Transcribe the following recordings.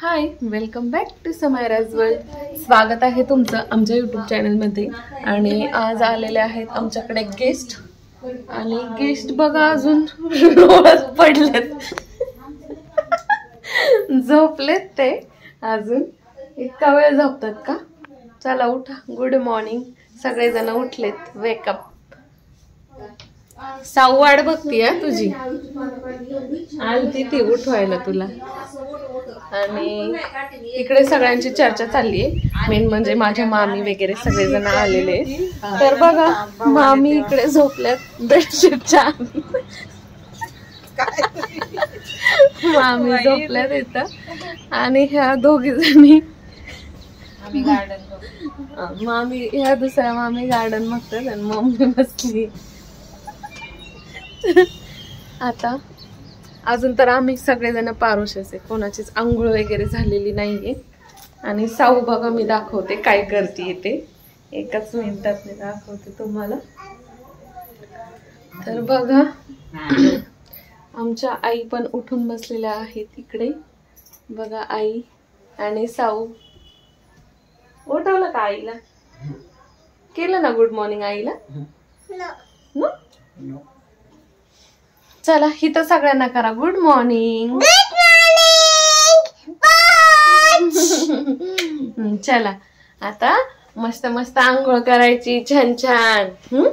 High, welcome back to Samaira's world. स्वागत आहे तुमचं आमच्या यूट्यूब चॅनलमध्ये। आणि आज आलेले आहेत आमच्याकडे गेस्ट। आणि गेस्ट बघा अजून लोळत पडलेत, झोपलेत ते अजून। इतका वेळ झोपतात का? चला उठा, गुड मॉर्निंग। सगळेजण उठलेत, वेकअप। साऊ वाट बघतीये तुझी, आलती ती उठवायला तुला। आणि इकडे सगळ्यांची चर्चा चालली आहे, मेन म्हणजे माझ्या मामी वगैरे सगळेजण आलेले। तर बघा मामी इकडे झोपल्यात बेडशीटच्या, मामी झोपल्यात इथं। आणि ह्या दोघी जणी मामी, ह्या दुसऱ्या मामी गार्डन बघतात आणि मम्मी बसली। आता अजून तर आम्ही सगळेजण पारुशेच आहे, कोणाचीच आंघोळ वगैरे झालेली नाहीये। आणि साऊ बघा मी दाखवते काय करते ते, एकाच मिनिटात मी दाखवते तुम्हाला। तर बघा आमच्या आई पण उठून बसलेल्या आहेत इकडे। बघा आई आणि साऊ। उठवलं का आईला? केलं ना गुड मॉर्निंग आईला? नो। चला इथं सगळ्यांना करा गुड मॉर्निंग। चला आता मस्त मस्त आंघोळ करायची, छान छान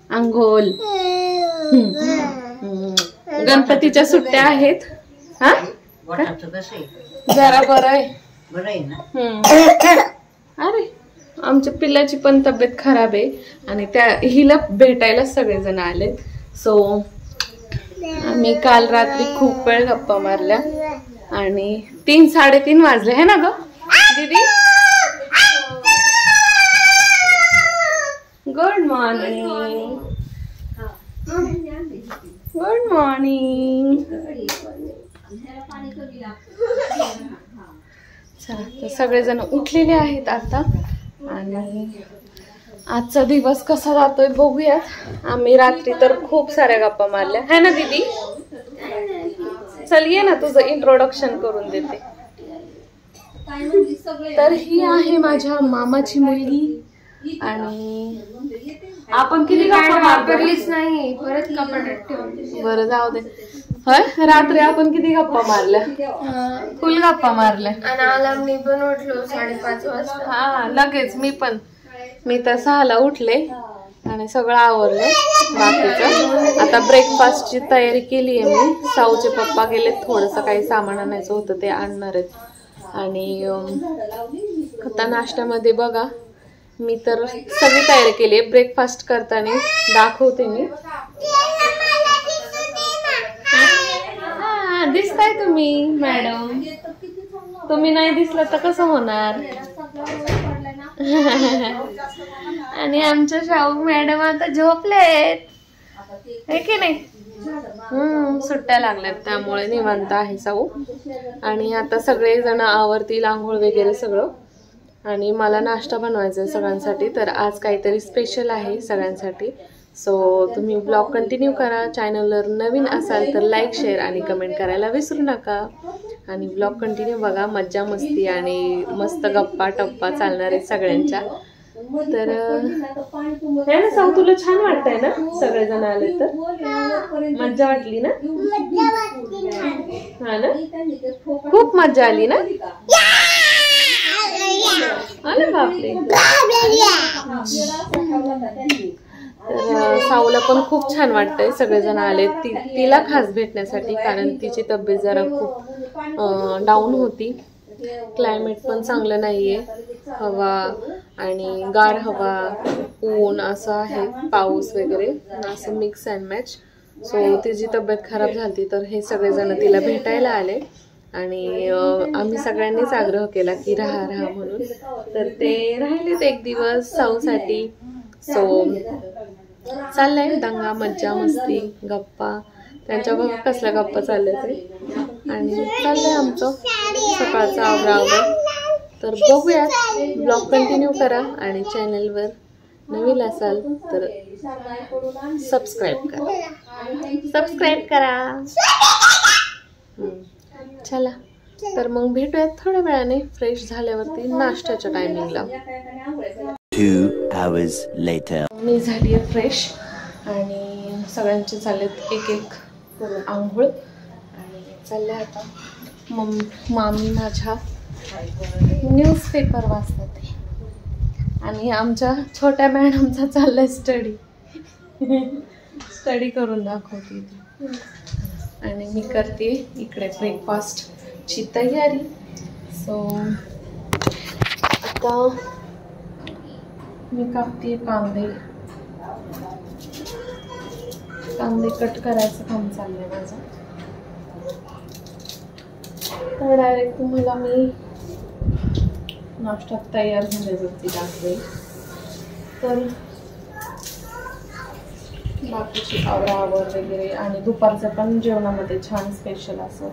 आंघोळ। गणपतीच्या सुट्ट्या आहेत। हा जरा बरं आहे ना? अरे आमच्या पिल्लाची पण तब्येत खराब आहे आणि त्या हिला भेटायला सगळेजण आले। सो आम्ही काल रात्री खूप वेळ गप्पा मारल्या आणि 3-3:30 वाजले है ना ग दीदी? Good morning, good morning. सगळेजण उठलेले आहेत आता। आणि आजचा दिवस कसा जातोय बघूयात। आम्ही रात्री तर खूप साऱ्या गप्पा मारल्या है ना दीदी? चल ये ना, तुझं इंट्रोडक्शन करून देते। तर ही आहे माझ्या मामाची मुलगी। आणि आपण किती गप्पा वापरलीच नाही, परत कपाटात ठेवली। बरं जाऊ दे। होय, रात्री आपण किती गप्पा मारल्या? फुल गप्पा मारल्या। आणि अलार्म मी पण उठलो 5:30 वाजता। हा लगेच मी तर 6ला उठले आणि सगळं आवरलं बाकीचं। आता ब्रेकफास्टची तयारी केली आहे मी। साऊचे पप्पा गेले, थोडंसं काही सामान आणायचं होतं ते आणणार आहेत। आणि आता नाश्त्यामध्ये बघा मी तर सगळी तयारी केली आहे। ब्रेकफास्ट करताना दाखवते मी। दिसताय तुम्ही मॅडम, तुम्ही नाही दिसलं तर कसं होणार? आणि आमच्या शाहू मॅडम आता झोपलेत, है की नाही? सुट्ट्या लागल्यात त्यामुळे निवांत आहे साऊ। आणि आता सगळे जण आवरतील आंघोळ वगैरे सगळं। आणि मला नाश्ता बनवायचा आहे सगळ्यांसाठी, तर आज काहीतरी स्पेशल आहे सगळ्यांसाठी। सो तुम्ही ब्लॉग कंटिन्यू करा। चॅनलवर नवीन असाल तर लाईक, शेअर आणि कमेंट करायला विसरू नका। आणि ब्लॉग कंटिन्यू बघा, मज्जा मस्ती आणि मस्त गप्पा टप्पा चालणार आहे सगळ्यांच्या। तर है ना साऊ, तुला छान वाटतंय ना सगळेजण आले तर? मज्जा वाटली ना? हा ना, खूप मज्जा आली ना? अरे बापरे। तर साऊला पण खूप छान वाटतंय, सगळेजण आले तिला खास भेटण्यासाठी, कारण तिची तब्येत जरा खूप डाऊन होती। क्लायमेट पण चांगलं नाहीये, हवा आणि गार हवा, ऊन असं आहे, पाऊस वगैरे असं मिक्स अँड मॅच। सो तिची तब्येत खराब झाली तर हे सगळेजण तिला भेटायला आले। आणि आम्ही सगळ्यांनीच आग्रह केला की राहा म्हणून, तर ते राहिलेत एक दिवस साऊसाठी। सो चाललंय दंगा मज्जा मस्ती गप्पा, त्यांच्या बघ कसल्या गप्पा चालल्या ते। आणि चाललंय आमचं सकाळचं आवरावर। तर बघूयात, ब्लॉग कंटिन्यू करा आणि चॅनलवर नवीन असाल तर सबस्क्राईब करा। चला तर मग भेटूयात थोड्या वेळाने फ्रेश झाल्यावरती नाश्त्याच्या टायमिंगला. 2 hours later. मी झाली आहे फ्रेश आणि सगळ्यांचे चाललेत एक एक करून आंघोळ आणि चालले आता मामी माझ्या न्यूजपेपर वाचतात आणि आमच्या छोट्या मॅडमचा चाललाय स्टडी करून दाखवते आणि मी करते इकडे ब्रेकफास्टची तयारी. सो आता मी कापते कांदे कट करायचं काम चाललंय माझं. तर डायरेक्ट तुम्हाला मी नाश्ता तयार झाल्यावरती दाखवेल. तर बाकीची आवराआवर वगैरे आणि दुपारचं पण जेवणामध्ये छान स्पेशल असं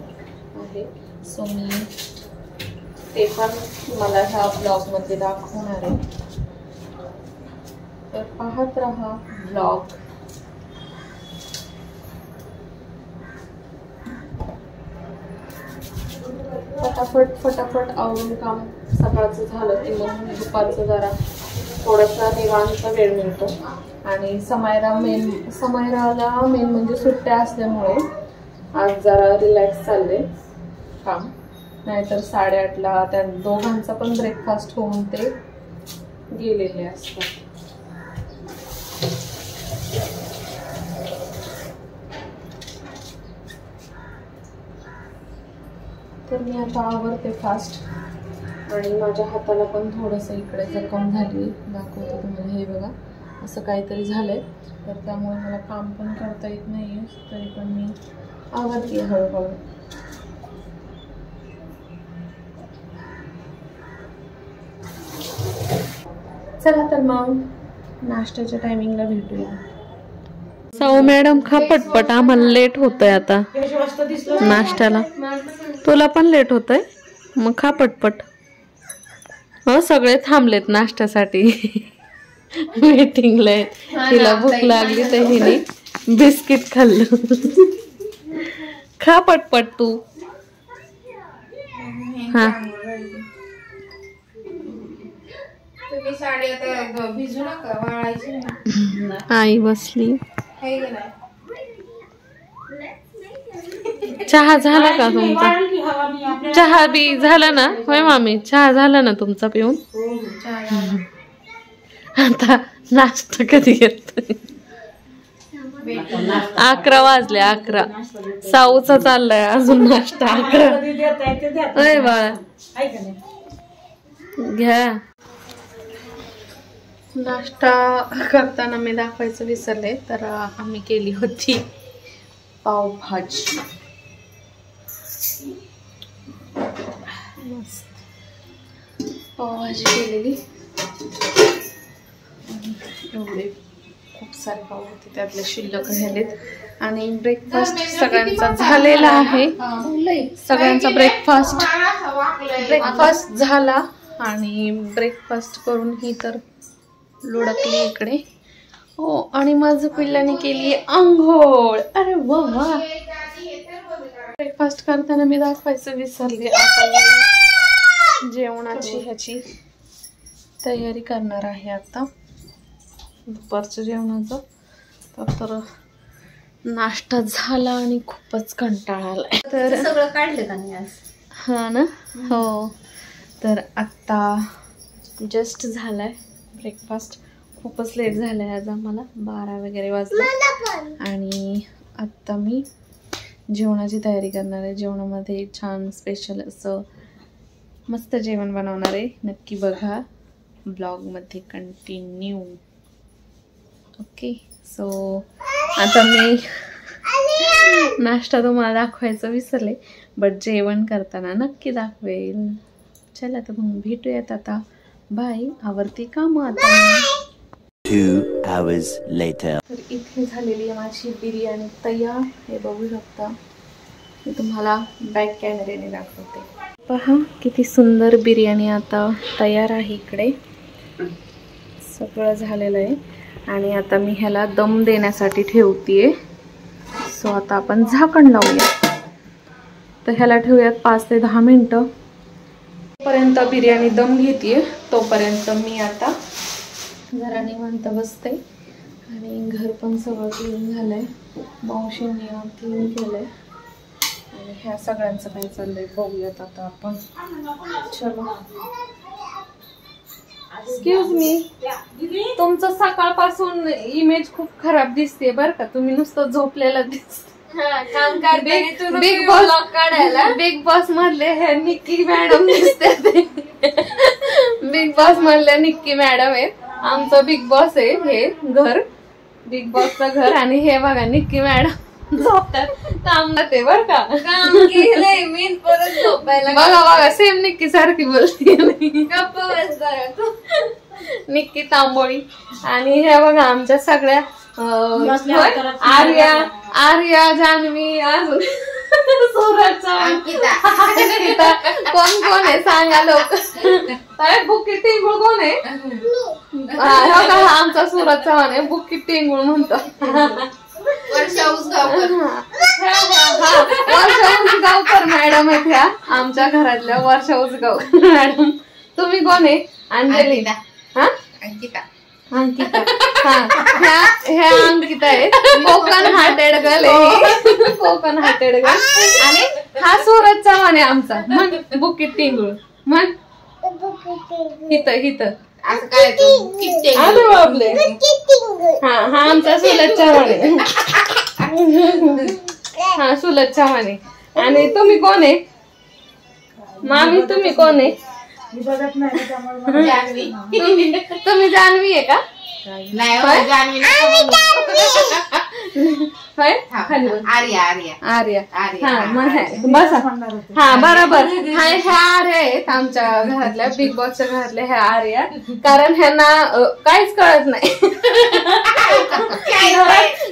आहे. सो मी ते पण मला ह्या ब्लॉगमध्ये दाखवणार आहे. तर पाहत रहा ब्लॉग. फटाफट आवरून काम सकाळचं झालं की मग दुपारचं जरा थोडासा निवांत वेळ मिळतो. आणि समायराला मेन म्हणजे सुट्ट्या असल्यामुळे आज जरा रिलॅक्स चालले काम. नाहीतर 8:30ला त्या दोघांचा पण ब्रेकफास्ट होऊन ते गेलेले असतात. तर मी आता आवरते फास्ट आणि माझ्या हाताला पण थोडंसं इकडे जखम झाली दाखवते तुम्हाला. हे बघा असं काहीतरी झालंय. तर त्यामुळे मला काम पण करता येत नाहीये. तरी पण मी आवरते हळूहळू. चला तर मग नाश्त्याच्या टायमिंगला भेटूया. साऊ मॅडम खा पटपट, आम्हाला लेट होतंय आता नाश्त्याला. तुला पण लेट होतंय मग खा पटपट. हो सगळे थांबलेत नाश्त्यासाठी वेटिंगला आहेत. तिला भूक लागली तर हिने बिस्किट खाल्लं. खा पटपट तू. हा भिजू नका, वाळायची. आई बसली. चहा झाला का तुमचा? चहा बी झाला ना? होय मामी चहा झाला ना तुमचा पिऊन? आता नाश्ता कधी येतोय? 11 वाजले. 11 साऊचा चाललाय अजून नाश्ता. 11 होय बाळा घ्या. नाश्ता करताना मी दाखवायचं विसरले. तर आम्ही केली होती पावभाजी. पावभाजी केलेली. एवढे खूप सारे पाव होते त्यातले शिल्लक राहिलेत. आणि ब्रेकफास्ट सगळ्यांचा झालेला आहे. सगळ्यांचा ब्रेकफास्ट झाला आणि ब्रेकफास्ट करून ही तर लुडकली इकडे. हो आणि माझं पिल्लाने केली आंघोळ. अरे वा वा. ब्रेकफास्ट करताना मी दाखवायचं विसरले. आता जेवणाची ह्याची तयारी करणार आहे आता दुपारच्या जेवणाचं. तर नाश्ता झाला आणि खूपच कंटाळा आलाय. तर सगळं काढलं का नाही आज? हा ना. हो तर आत्ता जस्ट झालाय ब्रेकफास्ट. खूपच लेट झालाय आज आम्हाला. 12 वगैरे वाजले. आणि आत्ता मी जेवणाची तयारी करणार आहे. जेवणामध्ये छान स्पेशल असं मस्त जेवण बनवणार आहे. नक्की बघा ब्लॉगमध्ये कंटिन्यू. ओके सो आता मी नाश्ता तुम्हाला दाखवायचं विसरले बट जेवण करताना नक्की दाखवेल. चला तर मग भेटूयात आता. बाय. आवरती काम आता. 2 hours later. तर इथे झालेली आहे माझी बिर्याणी तयार. हे बघू शकता. मी तुम्हाला बॅक कॅमेऱ्याने दाखवते. पहा किती सुंदर बिर्याणी आता तयार आहे. इकडे सगळं झालेलं आहे आणि आता मी ह्याला दम देण्यासाठी ठेवतेय. सो आता आपण झाकण लावूया. तर ह्याला ठेवूयात 5 ते 10 मिनिटं. पर्यंत बिर्याणी दम घेते, तोपर्यंत मी आता जरा निवांत बसते. आणि घर पण सगळं क्लीन झालंय, मावशींनी क्लीन केलंय. आणि ह्या सगळ्यांचं काय चाललंय बघूयात आता आपण. चलो. एक्सक्यूज मी, तुमचं सकाळपासून इमेज खूप खराब दिसते बर का. तुम्ही नुसतं झोपलेलं दिसत. बिग बॉस मधले हे निक्की मॅडम दिसते. बिग बॉस मधले निक्की मॅडम आहेत. आमचं बिग बॉस आहे हे घर, बिग बॉसचं घर. आणि हे बघा निक्की मॅडम झोपतात, थांबतात ते बर का. मी परत झोपायला बघा बघा सेम निक्की सारखी बोलते. निक्की तांबोळी. आणि हे बघा आमच्या सगळ्या आर्या, जान्हवी, अजून अंकिता. कोण आहे सांगा लोक. बुक्की टिंगुळ कोण आहे? हा आमचा सुरत चव्हाण आहे. बुक्की टिंगुळ म्हणतो. वर्षा उसगावकर मॅडम आहेत ह्या आमच्या घरातल्या. वर्षा उसगावकर मॅडम. तुम्ही कोण आहे? अंजली. हा अंकिता. अंकिता. हा ह्या अंकिता आहे. कोकण हार्टेड गर्ल आहे. Konkan hearted girl. आणि हा सूरज चव्हाण आहे आमचा. म्हण बुक्की टिंगुळ म्हण. हित असं काय अरे बापले. हा आमचा सुलज चव्हाण आहे. हा सुलज चव्हाण आहे. आणि तुम्ही कोण आहे मामी? तुम्ही कोण आहे? तुम्ही जान्हवी आहे का? नाही जान्हवी आर्या. बसा. हा बरोबर. ह्या आर्या आहेत आमच्या घरातल्या, बिग बॉसच्या घरातल्या ह्या आर्या. कारण ह्यांना काहीच कळत नाही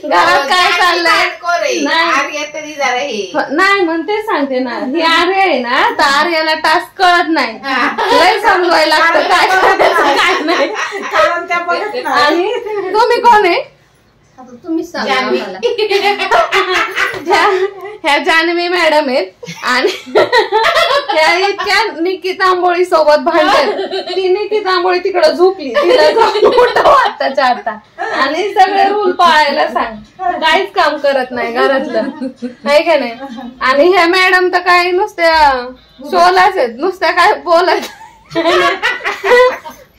घरात काय चाललंय. नाही मग ते सांगते ना, ही आर्या आहे ना, तर आर्याला टास्क कळत नाही. लय समजवायला लागतं काय करायचं काय नाही. आणि तुम्ही कोण आहे? ह्या जान्हवी मॅडम आहेत. आणि ह्या इतक्या निक्की तांबोळी सोबत भांडतात. ती निक्की तांबोळी तिकडं झोपली, तिला उठव आत्ताच्या आता. आणि सगळे रूल पाळायला सांग. काहीच काम करत नाही घरातलं, नाही का नाही. आणि ह्या मॅडम तर काय नुसत्या शोलाच आहेत, नुसत्या काय बोलत.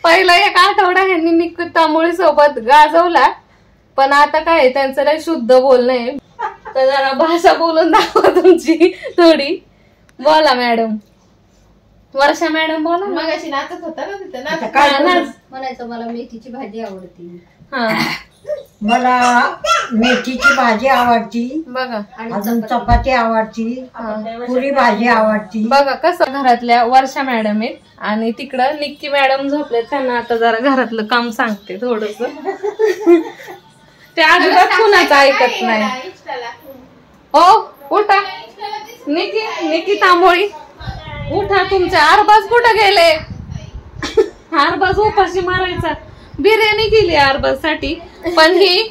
पहिला एक आठवडा ह्यांनी निक्की तांबोळी सोबत गाजवला, पण आता काय त्यांचं लय शुद्ध बोलणं आहे. तर जरा भाषा बोलून दाखवा तुमची थोडी. बोला मॅडम. वर्षा मॅडम बोला. मगाशी नाचत होता ना तिथं. म्हणायचं मला मेथीची भाजी आवडती. हा मला मेथीची भाजी आवडती. बघा अजून चपाती आवडती, पुरी भाजी आवडती. बघा कसं घरातल्या वर्षा मॅडम आहेत. आणि तिकडं निक्की मॅडम झोपले, त्यांना आता जरा घरातलं काम सांगते थोडस. ते अजिबात कुणाचं ऐकत नाही. हो उठा निक्की तांबोळी, उठा. तुमचे आरबाज कुठं गेले? आरबाज उपाशी मारायचा. बिर्याणी केली आरबाज साठी, पण ही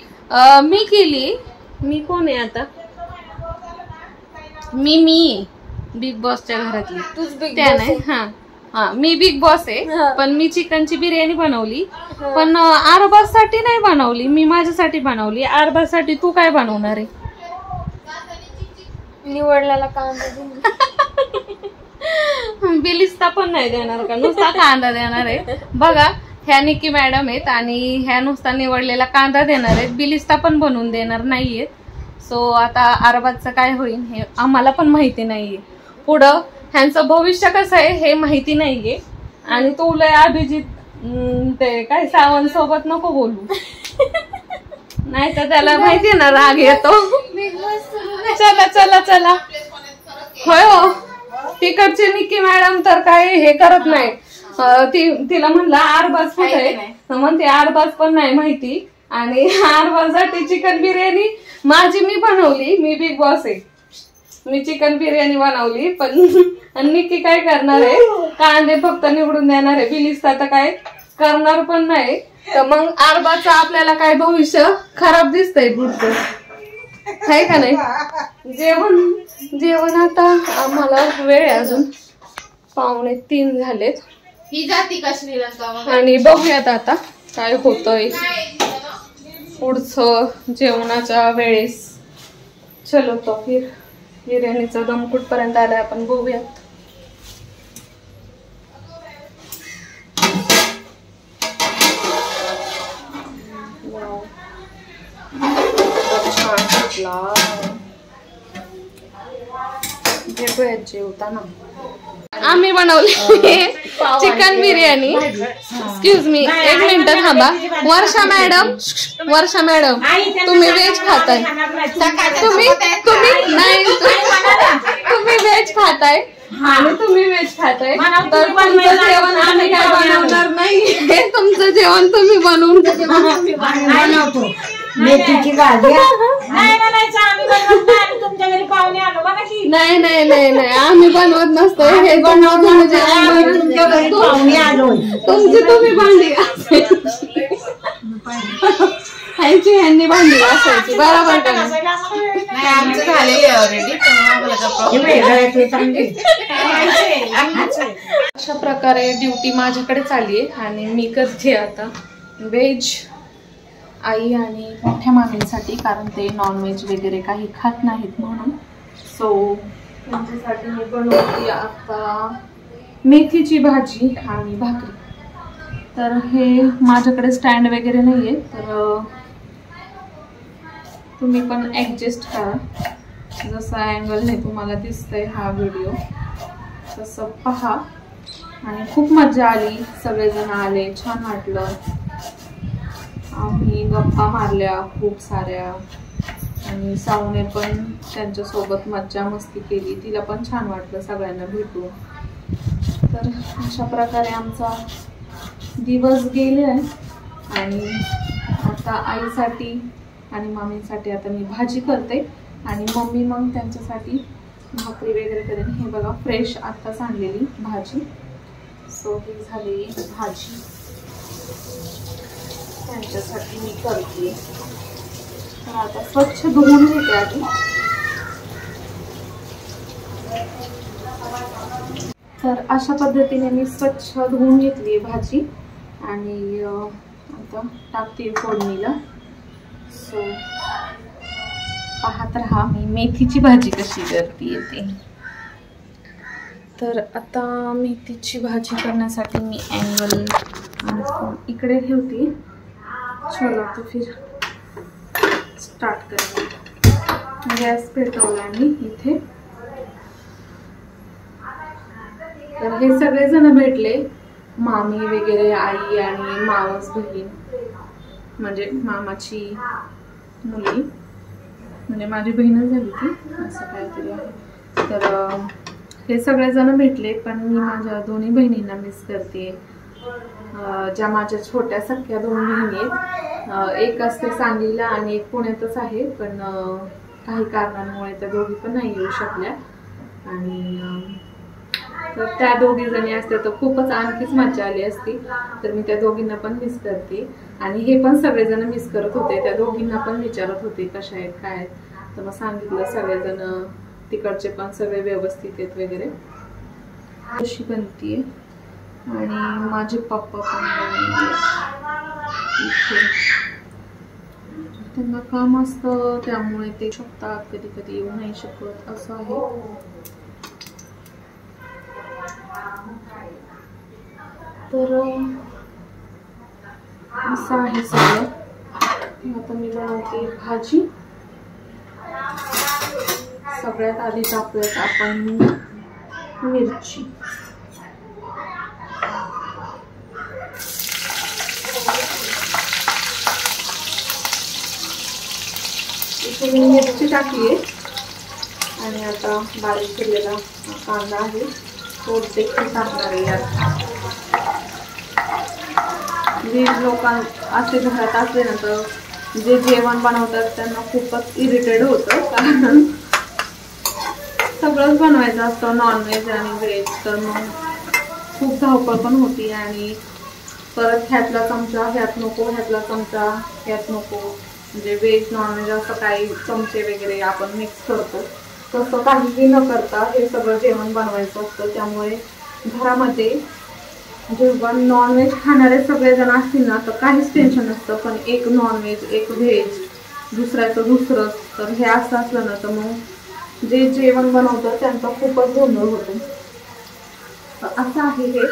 मी केली. मी कोण आहे आता? मी बिग बॉसच्या घरातली. तूच बिग त्या नाही. हा मी बिग बॉस आहे, पण मी चिकनची बिर्याणी बनवली. पण आरबाज साठी नाही बनवली, मी माझ्यासाठी बनवली. आरबाज साठी तू काय बनवणार आहे? निवडलेला कांदा. बिलिस्ता पण नाही देणार का? नुसता कांदा देणार आहे. बघा ह्या निक्की मॅडम आहेत आणि ह्या नुसता निवडलेला कांदा देणार आहेत, बिलिस्ता पण बनवून देणार नाहीये. सो आता आरबाजचं काय होईल हे आम्हाला पण माहिती नाहीये. पुढं ह्यांचं भविष्य कसं आहे हे माहिती नाहीये. आणि तू लय अभिजित ते काय सावंत सोबत नको बोलू, नाही तर त्याला माहिती ना राग येतो. चला होय हो. तिकडची निक्की मॅडम तर काय हे करत नाही. तिला म्हणलं आरबाज कुठे आहे, म्हणते आरबाज पण नाही माहिती. आणि आरबाजसाठी चिकन बिर्याणी माझी मी बनवली. मी बिग बॉस आहे, मी चिकन बिर्याणी बनवली. पण निक्की काय करणार आहे? कांदे फक्त निवडून देणार आहे. बिलिस्ता तर काय करणार पण नाही. तर मग आरबाजचं आपल्याला काय भविष्य खराब दिसतंय पुढचं, आहे का नाही? जेवण आता आम्हाला वेळ आहे अजून, 2:45 झालेत. ही जाती का श्रीलंका वगैरे? आणि बघूयात आता काय होतंय पुढचं जेवणाच्या वेळेस. चलो तो फिर बिर्याणीचा दम कुठपर्यंत आलाय आपण बघूयात. छान सुटला जेवताना आम्ही बनवली chicken biryani. Excuse me, 1 minute थांबा. वर्षा मॅडम तुम्ही व्हेज खाताय? तुम्ही नाही, तुम्ही व्हेज खाताय आणि तुम्ही व्हेज खाताय, तर तुमचं जेवण आम्ही काय बनवणार नाही. हे तुमचं जेवण तुम्ही बनवून बनवतो. मेथीची भाजी नाही नाही नाही नाही आम्ही बनवत नसतो. हे बनवतो तुमच्या घरी पाहुणे आलो. तुमची तुम्ही भांडी ह्यांची ह्यांनी भांडी घासायची बरोबर का नाही? नाही, आमचं झालेलं आहे ऑलरेडी. अशा प्रकारे ड्युटी माझ्याकडेच आली आहे आणि मी करते आता व्हेज. आई आणि मोठ्या मामींसाठी, कारण ते नॉनव्हेज वगैरे काही खात नाहीत म्हणून. सो त्यांच्यासाठी मी बनवते आता मेथीची भाजी आणि भाकरी. तर हे माझ्याकडे स्टँड वगैरे नाही आहे, तर तुम्ही पण ॲडजस्ट करा. जसा अँगलने तुम्हाला दिसतंय हा व्हिडिओ तसं पहा. आणि खूप मजा आली, सगळेजण आले, छान वाटलं. आम्ही गप्पा मारल्या खूप साऱ्या आणि साऊने पण त्यांच्यासोबत मज्जा मस्ती केली. तिला पण छान वाटलं सगळ्यांना भेटून. तर अशा प्रकारे आमचा दिवस गेले आहे. आणि आता आईसाठी आणि मामींसाठी आता मी भाजी करते आणि मम्मी मग त्यांच्यासाठी भाकरी वगैरे करेन. हे बघा फ्रेश आत्ताच आणलेली भाजी. सो ही झाली भाजी, त्यांच्यासाठी मी करते. तर आता स्वच्छ धुवून घेते आधी. तर अशा पद्धतीने मी स्वच्छ धुवून घेतली भाजी आणि आता टाकते फोडणीला. सो पाहत राहा मी मेथीची भाजी कशी करते ते. तर आता मेथीची भाजी करण्यासाठी मी अँगल इकडे ठेवते. चलो तो फिर स्टार्ट करेंगे. गॅस पेटवला मी इथे. तर हे सगळेजण भेटले, मामी वगैरे, आई आणि मावस बहीण, म्हणजे मामाची मुली, म्हणजे माझी बहीणच झाली ती, असं काहीतरी आहे. तर हे सगळेजण भेटले, पण मी माझ्या दोन्ही बहिणींना मिस करते. ज्या माझ्या छोट्या सख्या 2 बहिणी आहेत. एक असते सांगलीला आणि एक पुण्यातच आहे, पण काही कारणांमुळे त्या दोघी पण नाही येऊ शकल्या. आणि तर त्या दोघी जणी असत्या तर खूपच आणखीच मजा आली असती. तर मी त्या दोघींना पण मिस करते. आणि हे पण सगळेजण मिस करत होते, त्या दोघींना पण विचारत होते कशा आहेत काय आहेत. तर मग सांगितलं सगळेजण तिकडचे पण सगळे व्यवस्थित आहेत वगैरे. अशी बनतीये. आणि माझे पप्पा पण इथे, त्यांना काम असतं त्यामुळे ते शकतात, कधी कधी येऊ नाही शकत, असं आहे. तर असं आहे सगळं. आता मी बनवते भाजी. सगळ्यात आधी टाकूयात आपण मिरची. इथे मी मिरची टाकली आहे आणि आता बारीक केलेला कांदा आहे तो देखील टाकणार आहे यात. जे लोक असे घरात असले ना तर जे जेवण बनवतात त्यांना खूपच इरिटेट होतं, कारण सगळंच बनवायचं असतं, नॉनव्हेज आणि व्हेज. तर मग खूप धावपळ पण होती आणि परत ह्यातला चमचा ह्यात नको, ह्यातला चमचा ह्यात नको, म्हणजे व्हेज नॉनव्हेज असं काही चमचे वगैरे आपण मिक्स करतो. तसं काहीही न करता हे सगळं जेवण बनवायचं असतं. त्यामुळे घरामध्ये जेव्हा नॉनव्हेज खाणारे सगळेजण असतील ना तर काहीच टेन्शन नसतं. पण एक नॉनव्हेज एक व्हेज दुसऱ्याचं दुसरं, तर हे असं असलं ना तर मग जे जेवण बनवतं त्यांचा खूपच गोंधळ होतो. असं आहे हे.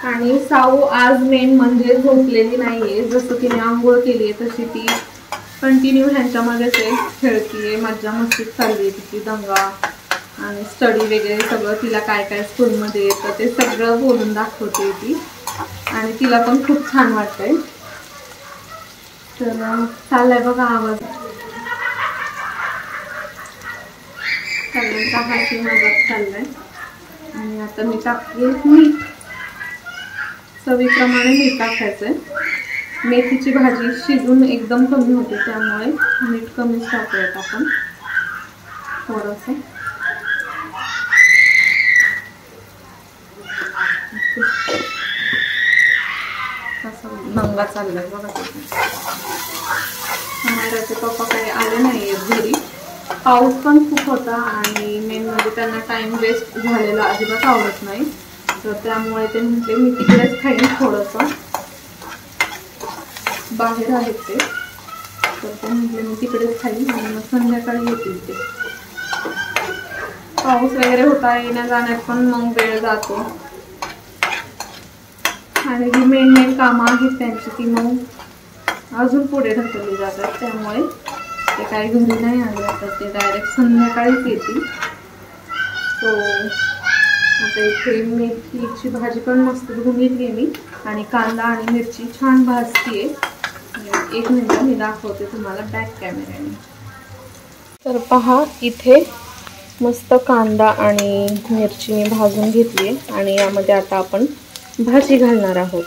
आणि साऊ आज मेन म्हणजे झोपलेली नाहीये. जसं तिने आंघोळ केली आहे तशी ती कंटिन्यू ह्यांच्यामध्येच आहे, खेळतीये, मज्जा मस्ती चालली आहे तिची, दंगा आणि स्टडी वगैरे सगळं. तिला काय काय स्कूलमध्ये येतं ते सगळं बोलून दाखवते ती आणि तिला पण खूप छान वाटतंय. तर चाललाय बघा आवाज, सगळ्यांचा हाशी मजाक चाललाय. आणि आता मी टाकते मीठ, चवीप्रमाणे मीठ टाकायचंय. मेथीची भाजी शिजून एकदम कमी होते त्यामुळे मीठ कमीच टाकूयात आपण थोडंसं. दंगा चाललाय बघा. समायराचे पप्पा काही आले नाहीयेत घरी. पाऊस पण खूप होता आणि मेन म्हणजे त्यांना टाइम वेस्ट झालेला अजिबात आवडत नाही. तर त्यामुळे ते म्हटले मी तिकडेच खाईन थोडंसं, बाहेर आहेत ते. तर ते म्हटले मी तिकडेच खाईन आणि मग संध्याकाळी येतील ते. पाऊस वगैरे होता, येण्या जाण्यात पण मग वेळ जातो आणि जी मेन कामं आहेत त्यांची ती मग अजून पुढे ढकलली जातात. त्यामुळे ते काही घरी नाही आले, तर ते डायरेक्ट संध्याकाळीच येतील. सो आता इथे मेथीची भाजी पण मस्त धुवून घेतली मी आणि कांदा आणि मिरची छान भाजतीये. एक मिनिट मी दाखवते तुम्हाला बॅक कॅमेऱ्याने. तर पहा इथे मस्त कांदा आणि मिरची मी भाजून घेतली आहे आणि यामध्ये आता आपण भाजी घालणार आहोत.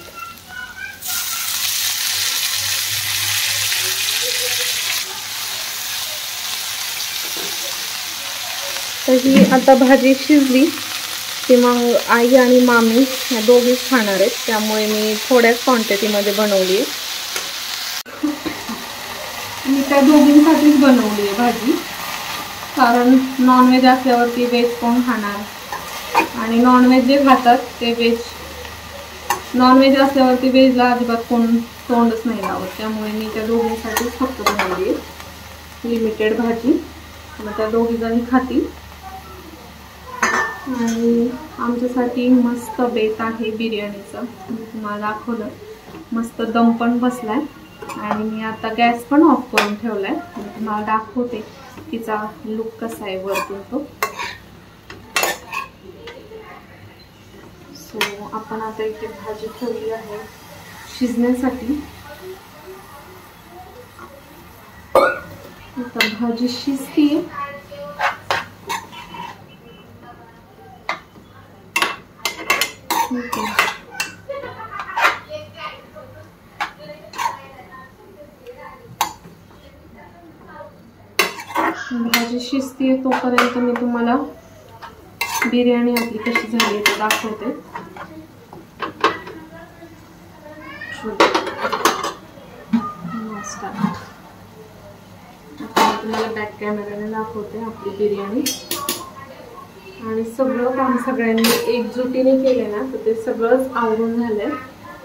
तर ही आता भाजी शिजली की मग आई आणि मामी या दोघीच खाणार आहेत, त्यामुळे मी थोड्याच क्वांटिटीमध्ये बनवली आहे. मी त्या दोघींसाठीच बनवली आहे भाजी, कारण नॉनव्हेज असल्यावरती व्हेज कोण खाणार आणि नॉनव्हेज जे खातात ते व्हेज, नॉनव्हेज असल्यावरती व्हेजला अजिबात कोण तोंडच नाही लावत. त्यामुळे मी त्या दोघींसाठीच फक्त बनवली आहे लिमिटेड भाजी. मग त्या दोघीजणी खातील. आणि आमच्यासाठी मस्त बेत आहे बिर्याणीचा, मी तुम्हाला दाखवलं. मस्त दम पण बसलाय आणि मी आता गॅस पण ऑफ करून ठेवलाय. मी तुम्हाला दाखवते तिचा लुक कसा आहे वरतून तो. सो आपण आता इथे भाजी ठेवली आहे शिजण्यासाठी. आता भाजी शिजतीये. भाजी शिजतीये तोपर्यंत मी तुम्हाला बिर्याणी आपली कशी झाली ते दाखवते. तुम्हाला बॅक कॅमेऱ्याने दाखवते आपली बिर्याणी. आणि सगळं काम सगळ्यांनी एकजुटीने केले ना तर ते सगळंच आवरून झालंय.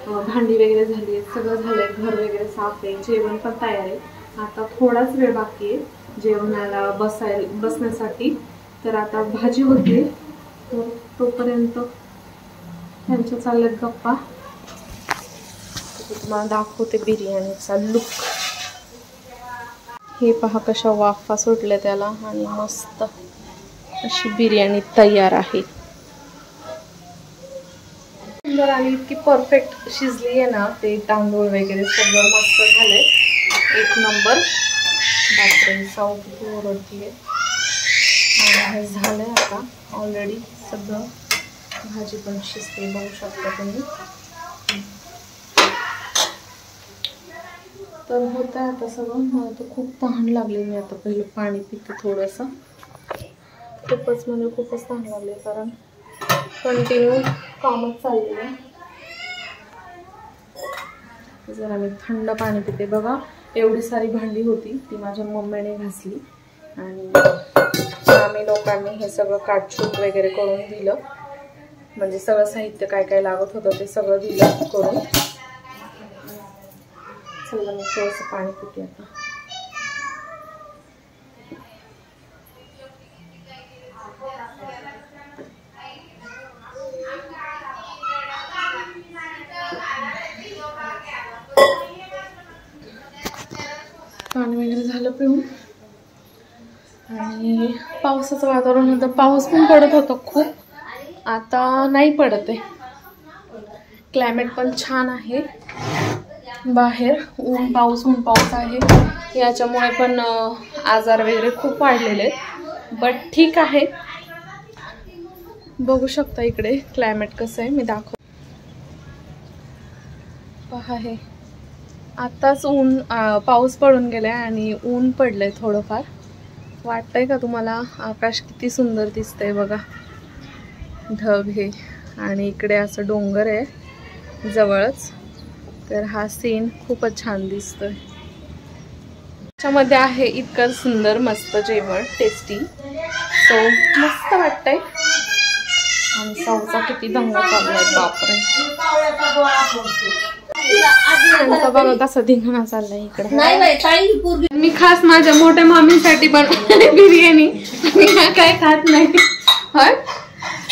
भांडी वगैरे झाली आहेत, सगळं झालंय, घर वगैरे साफ आहे, जेवण पण तयार आहे. आता थोडाच वेळ बाकी आहे जेवणाला बसण्यासाठी. तर आता भाजी होते, तर तोपर्यंत त्यांच्या चालल्यात गप्पा. तुम्हाला दाखवते बिर्याणीचा लुक. हे पहा कशा वाफा सुटल्या त्याला आणि मस्त अशी बिर्याणी तयार आहे. सुंदर आणि इतकी परफेक्ट शिजली आहे ना, ते तांदूळ वगैरे सगळं मस्त झालंय, एक नंबर. बापरे साऊ किती ओरडतीये. आणि हे झालंय आता ऑलरेडी सगळं. भाजी पण शिजते बघू शकता तुम्ही. तर होत आहे आता सगळं. मला तर खूप तहान लागली. मी आता पहिलं पाणी पिते थोडंसं. खूपच म्हणजे खूपच तहान लागली, कारण कंटिन्यू कामच चाललेलं आहे. जरा मी थंड पाणी पिते बघा. एवढी सारी भांडी होती ती माझ्या मम्मीने घासली आणि आम्ही लोकांनी हे सगळं काटछूट वगैरे करून दिलं. म्हणजे सगळं साहित्य काय काय लागत होतं ते सगळं दिलं करून. चला मी थोडंसं पाणी पिते आता. पाणी वगैरे झालं पिऊन आणि पावसाचं वातावरण होतं. पाऊस पण पडत होता खूप, आता नाही पडत आहे. क्लायमेट पण छान आहे. बाहेर ऊन पाऊस आहे. याच्यामुळे पण आजार वगैरे खूप वाढलेले आहेत. बट ठीक आहे. बघू शकता इकडे क्लायमेट कसं आहे, मी दाखव. पहा हे आत्ताच पाऊस पडून गेलाय आणि ऊन पडलंय थोडंफार. वाटतंय का तुम्हाला? आकाश किती सुंदर दिसतंय बघा. ढग हे आणि इकडे असं डोंगर आहे जवळच. तर हा सीन खूपच छान दिसतोय. त्याच्यामध्ये आहे इतकं सुंदर मस्त जेवण, टेस्टी. सो मस्त वाटतंय. आणि साऊचा किती दंगा चाललाय बापरे. बघा कसं धिंगाणा चाललाय इकडे. मी खास माझ्या मोठ्या मामीसाठी बनवलेली बिर्याणी. काय खात नाही.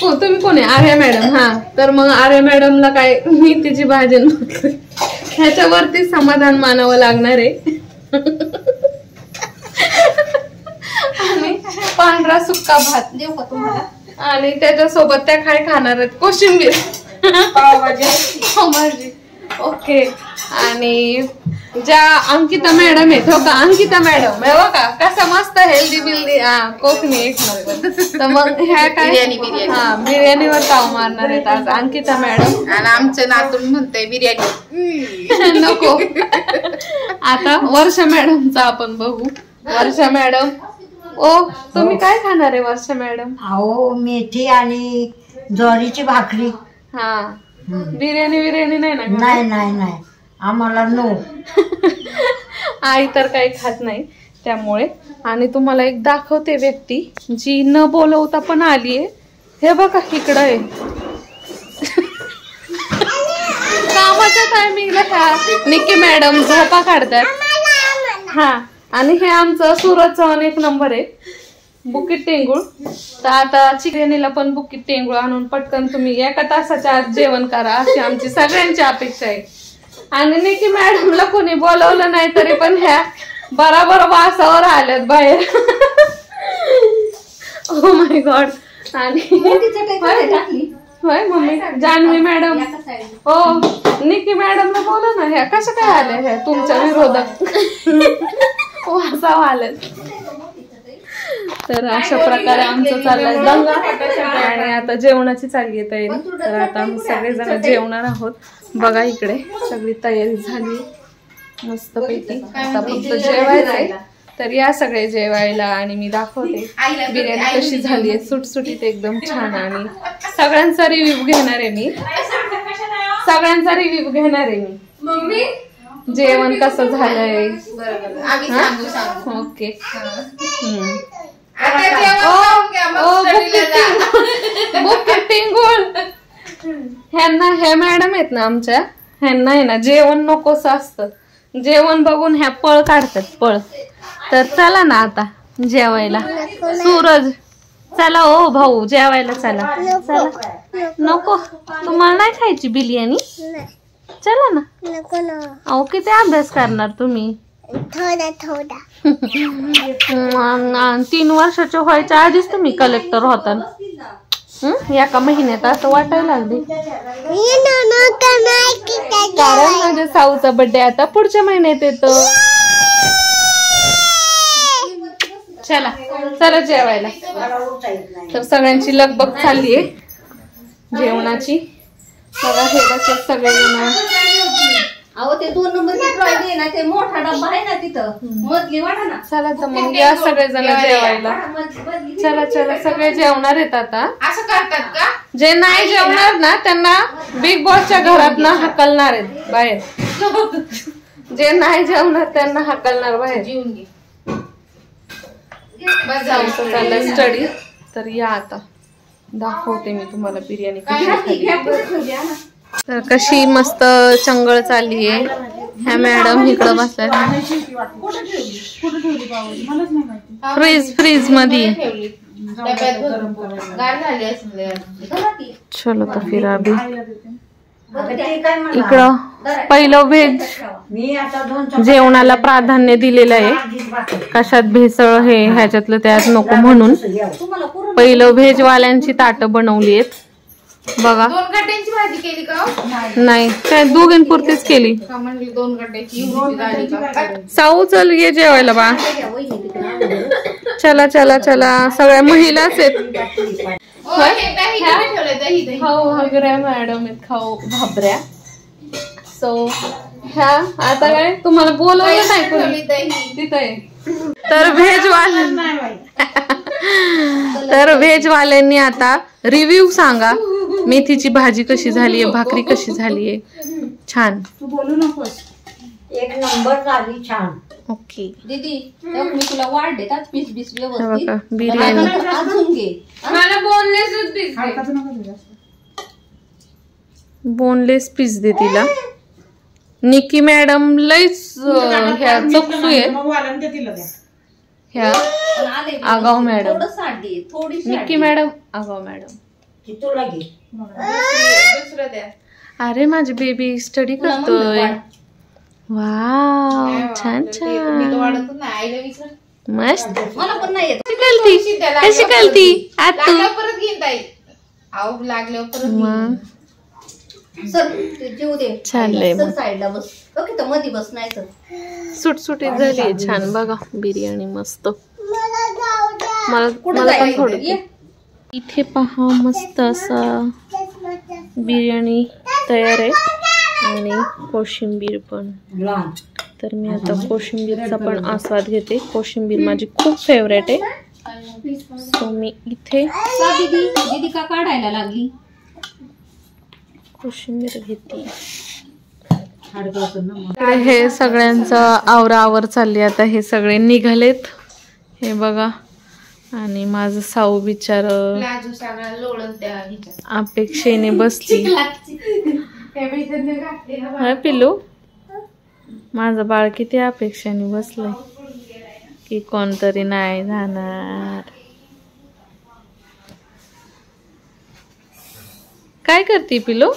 हो तुम्ही कोण आहे? आर्या मॅडम. हा तर मग आर्या मॅडमला काय मेथीची भाजी ह्याच्यावरती समाधान मानावं लागणार आहे. आणि पांढरा सुक्का भात देऊ का तुम्हाला? आणि त्याच्यासोबत त्या काय खाणार आहेत? कोशिंबीर, पावभाजी. ओके. आणि ज्या अंकिता मॅडम आहेत हो का, अंकिता मॅडम हे बघा कसं मस्त हेल्दी बिल्दी कोकणी एक नंबर. तर मग ह्या काय बिर्याणीवर ताव मारणार आहेत आज अंकिता मॅडम. आणि आमचं नातून म्हणतंय बिर्याणी नको. आता वर्षा मॅडमचा आपण बघू. वर्षा मॅडम, ओ तुम्ही काय खाणार आहे वर्षा मॅडम? अहो मेथी आणि ज्वारीची भाकरी. हा बिर्याणी नाही ना? नाही आम्हाला नो. आई तर काही खात नाही त्यामुळे. आणि तुम्हाला एक दाखवते व्यक्ती जी न बोलवता पण आलीये. हे बघा इकडं आहे. कामाच्या टायमिंगला ह्या निक्की मॅडम झोपा काढतात. हा आणि हे आमचं सुरत चव्हाण एक नंबर आहे, बुकीट टेंगुळ. तर आता चिकनेला पण बुकीट टेंगुळ आणून पटकन तुम्ही 1 तासाच्या आत जेवण करा अशी आमची सगळ्यांची अपेक्षा आहे. आणि निकी मॅडमला कोणी बोलवलं नाही तरी पण ह्या बराबर वासावर आल्यात बाहेर. Oh my God. आणि होय मम्मी जान्हवी मॅडम. हो निकी मॅडमला बोला ना. ह्या कशा काय आल्या ह्या तुमच्या विरोधात? वासावर आल्यात. तर अशा प्रकारे आमचं चाललंय दंगा. आणि आता जेवणाची चालली आहे तयारी. तर आता आम्ही सगळेजण जेवणार आहोत. बघा इकडे सगळी तयारी झाली मस्त पैकी. आता फक्त जेवायचं आहे. तर या सगळे जेवायला आणि मी दाखवते बिर्याणी कशी झाली आहे. सुटसुटीत एकदम छान. आणि सगळ्यांचा रिव्ह्यू घेणार आहे मी. मम्मी जेवण कसं झालंय. ओके. ह्यांना ह्या मॅडम आहेत ना आमच्या, ह्यांना आहे ना जेवण नकोस असतं. जेवण बघून ह्या पळ काढतात पळ. तर चला ना आता जेवायला. सूरज चला. ओ भाऊ जेवायला चला. नको तुम्हाला नाही खायची बिर्याणी? चला ना. अहो किती अभ्यास करणार तुम्ही? थोडा. 3 वर्षाचे व्हायच्या आधीच तुम्ही कलेक्टर होता. एका महिन्यात असं वाटायला लागले. कारण माझ्या साऊचा बर्थडे आता पुढच्या महिन्यात येतो. चला चला जेवायला. तर सगळ्यांची लगबग चालली आहे जेवणाची. बघा हे बघा सगळेजण. अहो ते 2 नंबरची ट्रॉली आहे ना, ते मोठा डब्बा आहे ना तिथं मधली वाटा ना. चला तर मग या सगळेजण जेवायला. चला चला सगळे जेवणार आहेत आता. असं करतात का? जे नाही जेवणार ना त्यांना बिग बॉसच्या घरात ना हकलणार आहेत बाहेर. जे नाही जेवणार त्यांना हाकलणार बाहेर. जेवून घे. साऊचं चाललंय स्टडी. तर या आता दाखवते मी तुम्हाला बिर्याणी कशी झाली. तर कशी मस्त चंगळ चालली आहे. ह्या मॅडम इकडं बसल्या फ्रीज मध्ये. चलो तर फिर अभी इकडं पहिलं व्हेज जेवणाला प्राधान्य दिलेलं आहे. कशात भेसळ हे ह्याच्यातलं त्यात नको म्हणून पहिलं व्हेज वाल्यांची ताटं बनवली आहेत बघा. 2 गड्ड्यांची भाजी केली का? नाही काय दोघींपुरतीच केली. का म्हणली 2 गड्ड्याची झाली का? साऊ चल ये जेवायला बा. चला चला चला सगळ्या महिलाच आहेत. खाऊ भाकऱ्या मॅडम आहेत खाऊ भाबऱ्या. सो ह्या आता काय तुम्हाला बोलवलं नाही कोणी तिथे. तर व्हेज वाल्यांनी आता रिव्ह्यू सांगा. मेथीची भाजी कशी झालीये, भाकरी कशी झालीये. छान. तू बोलू नकोस. एक नंबर झाली छान. ओके दीदी मी तुला वाढ देतात पीस बीस व्यवस्थित. बघा बिर्याणी अजून घे. मला बोललेच बोनलेस पीस दे तिला. निकी मॅडम लईच ह्या चकसू आहे. ह्या आगाव मॅडम. निकी मॅडम आगाव मॅडम. दुसरं द्या. अरे माझी बेबी स्टडी करतोय. वाव छान मी तो छान वाढत नाही. आईला विचार. मस्त. मला पण नाही येत. कशी कळती आतू लागल्यावर परत घेईन ताई. आऊ लागल्यावर परत मग सर ते जेवू दे. चाललंय सर मग. साईडला बस. ओके तर मध्ये बस नाही तर. सुटसुटीत झाली छान. बघा बिर्याणी मस्त. मला कुठं मला पण जायचं? थोडं ये. इथे पहा मस्त असा बिर्याणी तयार आहे आणि कोशिंबीर पण. तर मी आता कोशिंबीरचा पण आस्वाद घेते. कोशिंबीर माझी खूप फेवरेट आहे. सो मी इथे दीदी का काढायला लागली. कोशिंबीर घेते. हे सगळ्यांचं आवराआवर चालली आता. हे सगळे निघालेत हे बघा. आणि माझं साऊ बिचार लाजू सगळ्या लोळत द्या हिच्यात. अपेक्षेने बसली. हा पिल्लू माझं बाळ किती अपेक्षेने बसलंय की कोणतरी नाही जाणार. काय करते पिल्लू.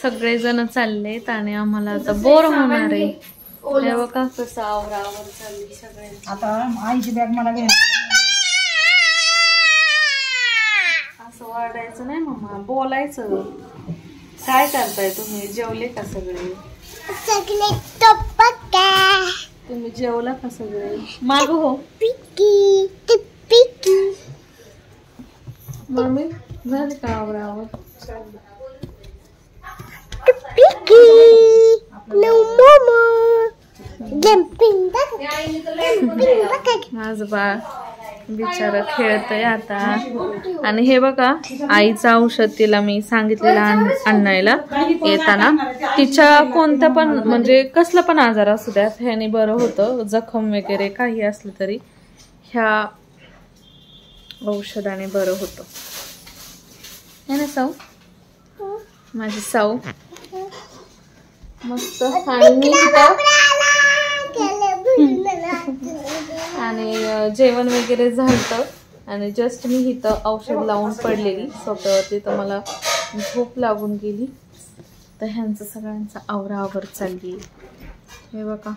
सगळेजण चाललेत आणि आम्हाला आता बोर होणार आहे. हे बघा कसं आवरावर चालली सगळ्यांची. आता आईची बॅग मला घे. असं वाढायचं नाही मम्मा बोलायचं. काय करताय तुम्ही. जेवले का सगळे. तुम्ही जेवला का सगळे. माग हो मम्मी झाले का आवरावर. माझं बाळ बिचार खेळतय आता. आणि हे बघा आईचं औषध तिला मी सांगितलेलं आणायला येताना. तिच्या कोणत्या पण म्हणजे कसला पण आजार असू द्यात ह्याने बरं होतं. जखम वगैरे काही असलं तरी ह्या औषधाने बरं होतं. है ना साऊ. माझी साऊ मस्त. आणि जेवण वगैरे झालं आणि जस्ट मी इथं औषध लावून पडलेली सोप्यावरती. तर मला झोप लागून गेली. तर ह्यांचं सगळ्यांचा आवराआवर चालली. हे बघा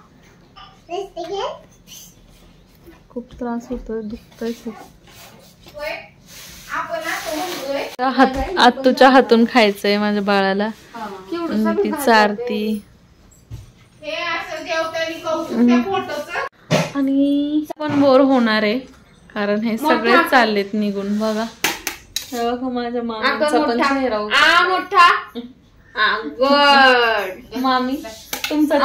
खूप त्रास होतोय दुखतंय खूप. आत्तूच्या हातून खायचंय माझ्या बाळाला. ती चारती आणि पण बोर होणार आहे कारण हे सगळे चाललेत निघून. बघा हे बघा माझ्या मामाचा पण चेहरा. मामी तुमचा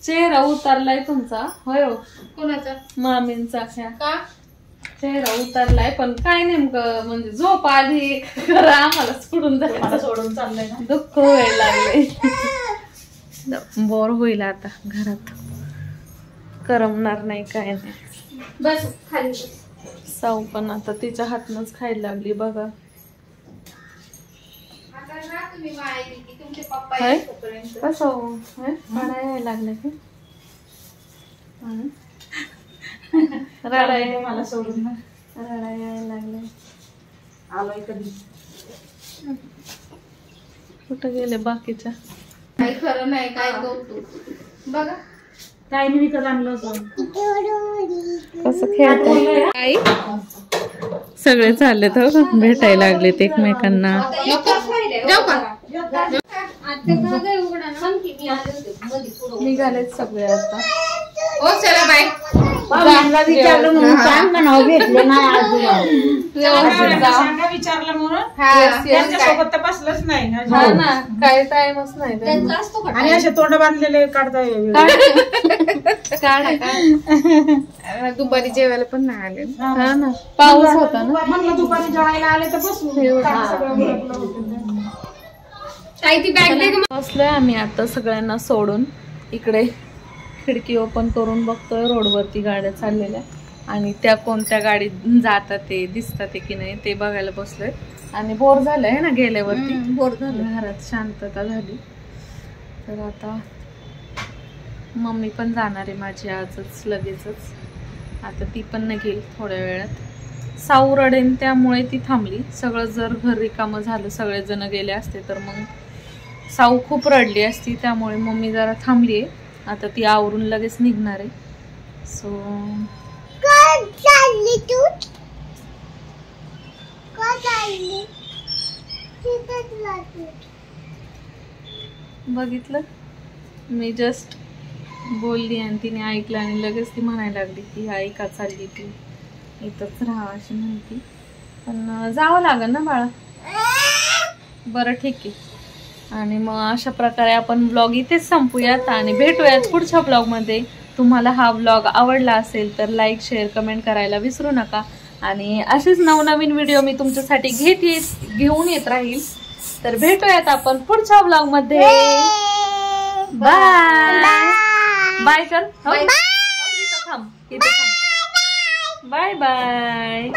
चेहरा उतरलाय तुमचा. होय हो कोणाचा. मामींचा. का चेहरा उतरलाय पण काय नेमकं म्हणजे झोप आली खरं आम्हाला सोडून चाललंय ना, दुःख व्हायला लागले. बोर होईल आता घरात, करमणार नाही काय नाही. बस खाली बस. साऊ पण आता तिच्या हातनच खायला लागली बघा. आता ना तुम्ही माहिती की तुमचे पप्पा काय? येईपर्यंत कसं रडायला लागले की रडाय मला सोडून ना. रडायला लागले. आलोय कधी. कुठं गेले बाकीच्या? काही खरं नाही, काय कौतुक बघा. काय मी विकत आणलं होतं. कसं खेळताय आई? सगळे चाललेत हो भेटायला लागलेत एकमेकांना. जाऊ का? निघालेत सगळे आता. हो चला बाय. पाहुण्यांना विचारलं म्हणून सांग ना, नाव घेतलं नाही आजोबा. व्यवस्थित जा. विचारलं म्हणून हा त्यांच्यासोबत तर बसलंच नाही ना. हा ना, काही टाइमच नाही त्यांना. आणि असे तोंड बांधलेले काढता काढा. दुपारी जेवायला पण नाही आले. हा ना, पाऊस होता ना. म्हणलं दुपारी जेवायला आले तर बसू. काही ती बॅग दे. बसलोय आम्ही आता सगळ्यांना सोडून. इकडे खिडकी ओपन करून बघतोय रोडवरती गाड्या चाललेल्या आणि त्या कोणत्या गाडीत जातात ते दिसतात की नाही ते बघायला बसलोय. आणि बोर झालंय ना गेल्यावरती, बोर झालं. घरात शांतता झाली. तर आता मम्मी पण जाणार आहे माझी आजच लगेचच. आता ती पण निघेल थोड्या वेळात. साऊ रडेन त्यामुळे ती थांबली. सगळं जर घर रिकामं झालं, सगळेजण गेले असते तर मग साऊ खूप रडली असती. त्यामुळे मम्मी जरा थांबली आहे. आता ती आवरून लगेच निघणार आहे. सो बघितलं, मी जस्ट बोलली आणि तिने ऐकलं आणि लगेच ती म्हणायला लागली की आई का चालली ती, इथंच राहा अशी म्हणती. पण जावं लागेल ना बाळा. बरं ठीक आहे. आणि मग अशा प्रकारे आपण ब्लॉग इथेच संपूयात आणि भेटूयात पुढच्या ब्लॉगमध्ये. तुम्हाला हा ब्लॉग आवडला असेल तर लाईक, शेअर, कमेंट करायला विसरू नका. आणि असेच नवनवीन व्हिडिओ मी तुमच्यासाठी घेऊन येत राहील. तर भेटूयात आपण पुढच्या ब्लॉगमध्ये. बाय बाय कर. इथं थांब. Bye bye.